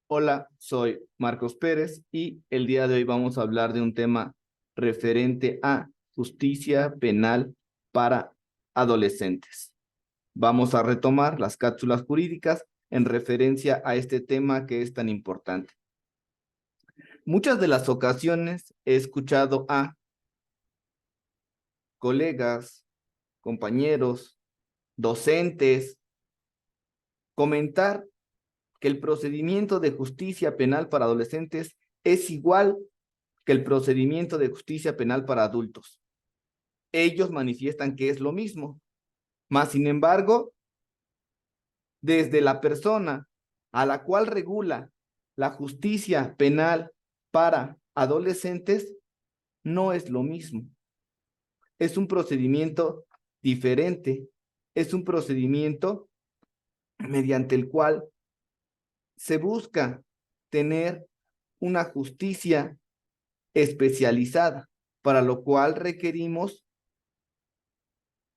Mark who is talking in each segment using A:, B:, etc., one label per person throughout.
A: Hola, soy Marcos Pérez y el día de hoy vamos a hablar de un tema referente a justicia penal para adolescentes. Vamos a retomar las cápsulas jurídicas en referencia a este tema que es tan importante. Muchas de las ocasiones he escuchado a colegas, compañeros, docentes comentar que el procedimiento de justicia penal para adolescentes es igual que el procedimiento de justicia penal para adultos. Ellos manifiestan que es lo mismo, mas sin embargo, desde la persona a la cual regula la justicia penal para adolescentes, no es lo mismo. Es un procedimiento diferente, es un procedimiento mediante el cual se busca tener una justicia especializada, para lo cual requerimos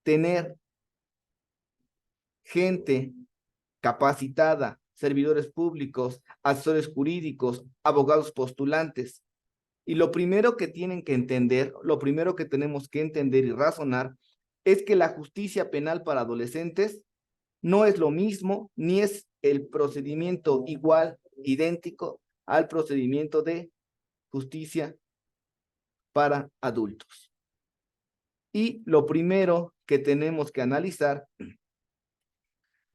A: tener gente capacitada, servidores públicos, asesores jurídicos, abogados postulantes. Y lo primero que tienen que entender, lo primero que tenemos que entender y razonar es que la justicia penal para adolescentes no es lo mismo, ni es el procedimiento igual, idéntico al procedimiento de justicia para adultos. Y lo primero que tenemos que analizar,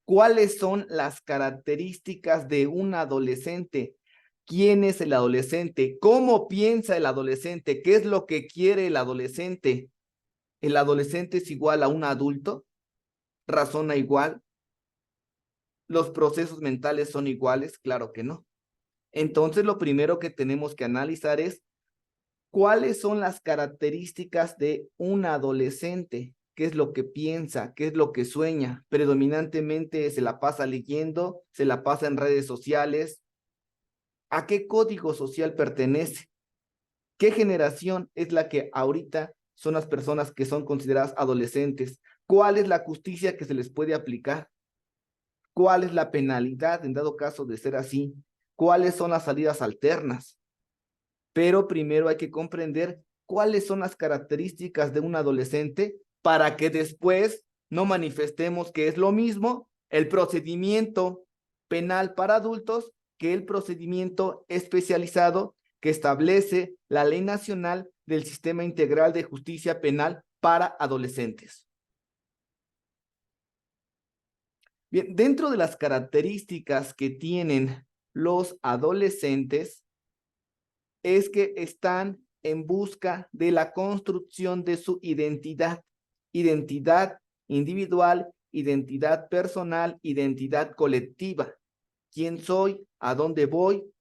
A: ¿cuáles son las características de un adolescente? ¿Quién es el adolescente? ¿Cómo piensa el adolescente? ¿Qué es lo que quiere el adolescente? ¿El adolescente es igual a un adulto? ¿Razona igual? ¿Los procesos mentales son iguales? Claro que no. Entonces, lo primero que tenemos que analizar es cuáles son las características de un adolescente, qué es lo que piensa, qué es lo que sueña. Predominantemente se la pasa leyendo, se la pasa en redes sociales. ¿A qué código social pertenece? ¿Qué generación es la que ahorita son las personas que son consideradas adolescentes? ¿Cuál es la justicia que se les puede aplicar? ¿Cuál es la penalidad en dado caso de ser así? ¿Cuáles son las salidas alternas? Pero primero hay que comprender cuáles son las características de un adolescente para que después no manifestemos que es lo mismo el procedimiento penal para adultos que el procedimiento especializado que establece la Ley Nacional del Sistema Integral de Justicia Penal para adolescentes. Bien, dentro de las características que tienen los adolescentes, es que están en busca de la construcción de su identidad, identidad individual, identidad personal, identidad colectiva. ¿Quién soy? ¿A dónde voy?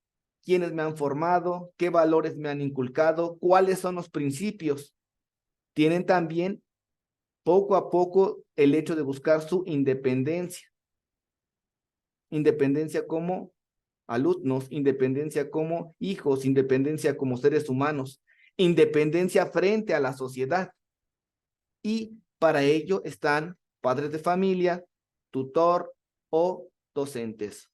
A: ¿Quiénes me han formado? ¿Qué valores me han inculcado? ¿Cuáles son los principios? Tienen también poco a poco el hecho de buscar su independencia. Independencia como alumnos, independencia como hijos, independencia como seres humanos, independencia frente a la sociedad. Y para ello están padres de familia, tutor o docentes.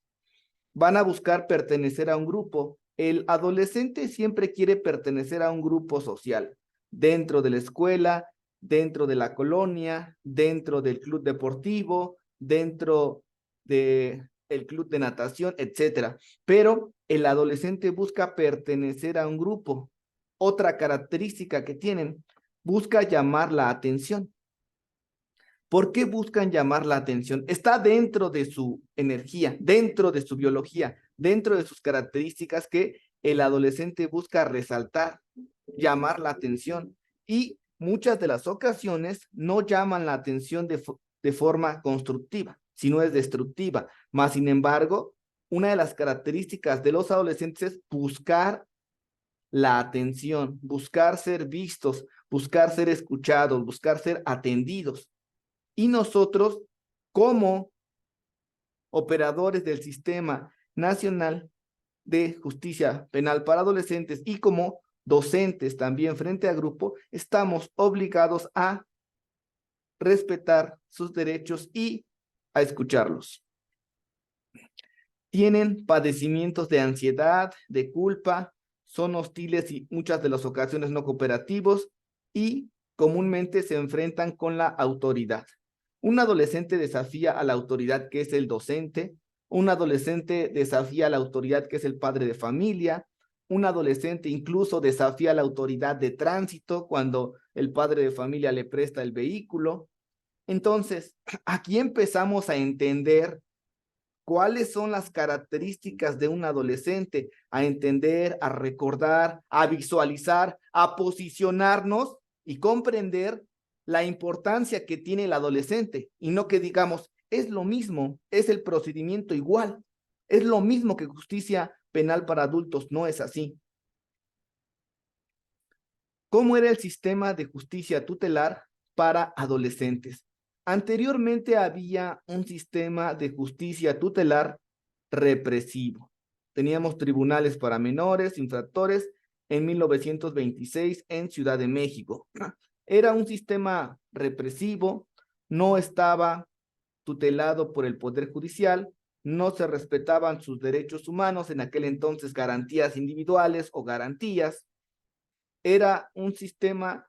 A: Van a buscar pertenecer a un grupo. El adolescente siempre quiere pertenecer a un grupo social, dentro de la escuela, dentro de la colonia, dentro del club deportivo, dentro de el club de natación, etcétera. Pero el adolescente busca pertenecer a un grupo. Otra característica que tienen, busca llamar la atención. ¿Por qué buscan llamar la atención? Está dentro de su energía, dentro de su biología, dentro de sus características que el adolescente busca resaltar, llamar la atención. Y muchas de las ocasiones no llaman la atención de forma constructiva, sino es destructiva. Mas, sin embargo, una de las características de los adolescentes es buscar la atención, buscar ser vistos, buscar ser escuchados, buscar ser atendidos. Y nosotros, como operadores del Sistema Nacional de Justicia Penal para Adolescentes y como docentes también frente a grupo, estamos obligados a respetar sus derechos y a escucharlos. tienen padecimientos de ansiedad, de culpa, son hostiles y muchas de las ocasiones no cooperativos y comúnmente se enfrentan con la autoridad. Un adolescente desafía a la autoridad que es el docente, un adolescente desafía a la autoridad que es el padre de familia, un adolescente incluso desafía a la autoridad de tránsito cuando el padre de familia le presta el vehículo. Entonces, aquí empezamos a entender cuáles son las características de un adolescente, a entender, a recordar, a visualizar, a posicionarnos y comprender la importancia que tiene el adolescente y no que digamos, es lo mismo, es el procedimiento igual, es lo mismo que justicia penal para adultos, no es así. ¿Cómo era el sistema de justicia tutelar para adolescentes? Anteriormente había un sistema de justicia tutelar represivo. Teníamos tribunales para menores, infractores, en 1926 en Ciudad de México. Era un sistema represivo, no estaba tutelado por el Poder Judicial, no se respetaban sus derechos humanos, en aquel entonces garantías individuales o garantías. Era un sistema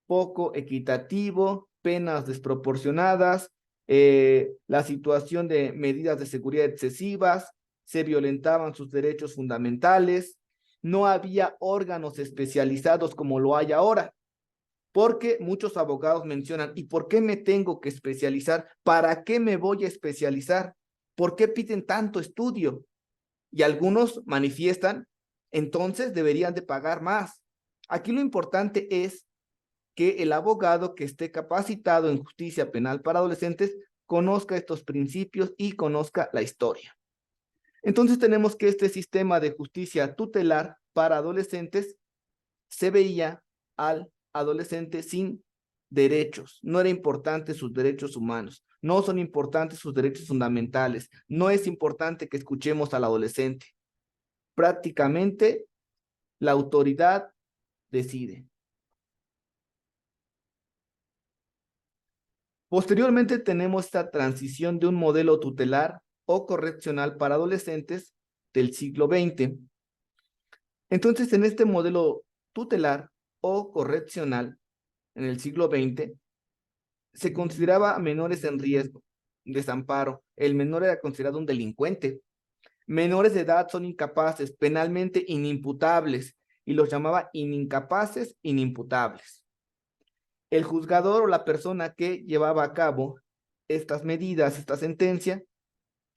A: poco equitativo, penas desproporcionadas, la situación de medidas de seguridad excesivas, se violentaban sus derechos fundamentales, no había órganos especializados como lo hay ahora, porque muchos abogados mencionan, ¿y por qué me tengo que especializar? ¿Para qué me voy a especializar? ¿Por qué piden tanto estudio? Y algunos manifiestan, entonces deberían de pagar más. Aquí lo importante es que el abogado que esté capacitado en justicia penal para adolescentes conozca estos principios y conozca la historia. Entonces tenemos que este sistema de justicia tutelar para adolescentes se veía al adolescente sin derechos. No era importante sus derechos humanos, no son importantes sus derechos fundamentales, no es importante que escuchemos al adolescente. Prácticamente la autoridad decide. Posteriormente tenemos esta transición de un modelo tutelar o correccional para adolescentes del siglo XX. Entonces, en este modelo tutelar o correccional en el siglo XX, se consideraba a menores en riesgo, desamparo. El menor era considerado un delincuente. Menores de edad son incapaces, penalmente inimputables, y los llamaba incapaces, inimputables. El juzgador o la persona que llevaba a cabo estas medidas, esta sentencia,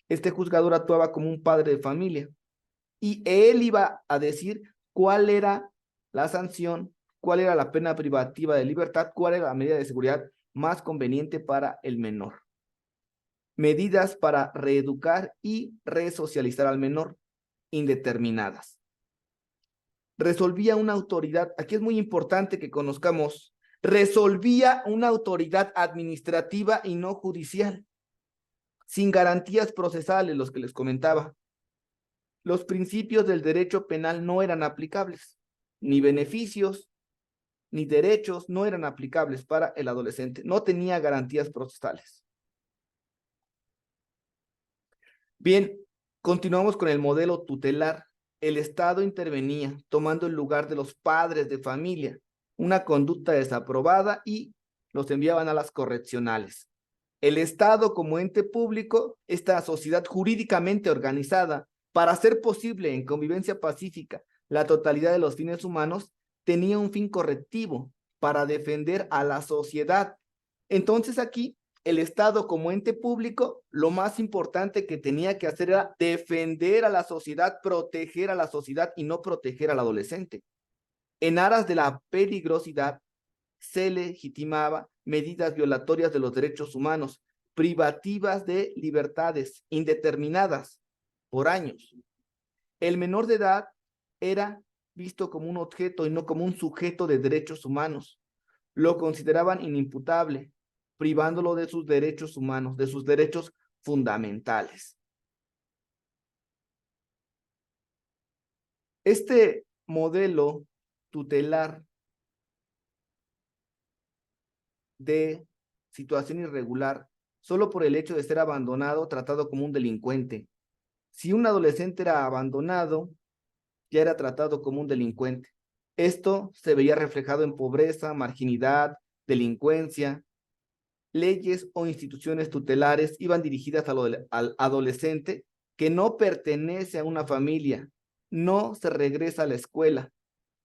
A: este juzgador actuaba como un padre de familia y él iba a decir cuál era la sanción, cuál era la pena privativa de libertad, cuál era la medida de seguridad más conveniente para el menor. Medidas para reeducar y resocializar al menor, indeterminadas. Resolvía una autoridad, aquí es muy importante que conozcamos, resolvía una autoridad administrativa y no judicial, sin garantías procesales, los que les comentaba. Los principios del derecho penal no eran aplicables, ni beneficios, ni derechos no eran aplicables para el adolescente, no tenía garantías procesales. Bien, continuamos con el modelo tutelar. El Estado intervenía tomando el lugar de los padres de familia, una conducta desaprobada y los enviaban a las correccionales. El Estado como ente público, esta sociedad jurídicamente organizada para hacer posible en convivencia pacífica la totalidad de los fines humanos, tenía un fin correctivo para defender a la sociedad. Entonces aquí el Estado como ente público, lo más importante que tenía que hacer era defender a la sociedad, proteger a la sociedad y no proteger al adolescente. En aras de la peligrosidad, se legitimaba medidas violatorias de los derechos humanos, privativas de libertades indeterminadas por años. El menor de edad era visto como un objeto y no como un sujeto de derechos humanos. Lo consideraban inimputable, privándolo de sus derechos humanos, de sus derechos fundamentales. Este modelo tutelar de situación irregular, solo por el hecho de ser abandonado, tratado como un delincuente, Si un adolescente era abandonado, ya era tratado como un delincuente. Esto se veía reflejado en pobreza, marginalidad, delincuencia. Leyes o instituciones tutelares iban dirigidas al adolescente que no pertenece a una familia, no se regresa a la escuela.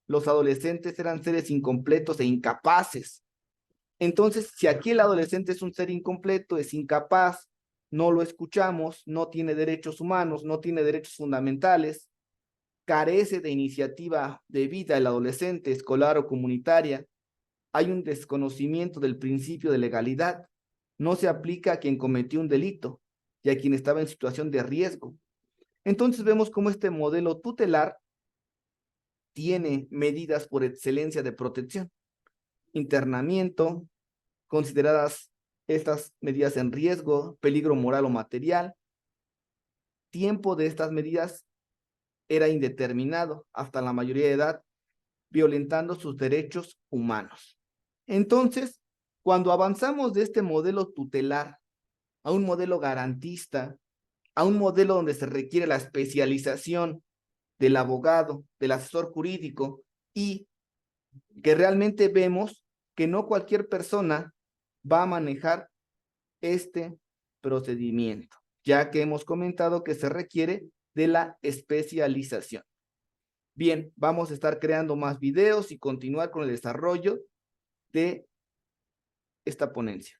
A: Los adolescentes eran seres incompletos e incapaces. Entonces, si aquí el adolescente es un ser incompleto, es incapaz, no lo escuchamos, no tiene derechos humanos, no tiene derechos fundamentales, carece de iniciativa de vida el adolescente, escolar o comunitaria, hay un desconocimiento del principio de legalidad, no se aplica a quien cometió un delito y a quien estaba en situación de riesgo. Entonces vemos cómo este modelo tutelar tiene medidas por excelencia de protección, internamiento, consideradas estas medidas en riesgo, peligro moral o material. Tiempo de estas medidas era indeterminado hasta la mayoría de edad, violentando sus derechos humanos. Entonces, cuando avanzamos de este modelo tutelar a un modelo garantista, a un modelo donde se requiere la especialización del abogado, del asesor jurídico y que realmente vemos que no cualquier persona va a manejar este procedimiento, ya que hemos comentado que se requiere de la especialización. Bien, vamos a estar creando más videos y continuar con el desarrollo de esta ponencia.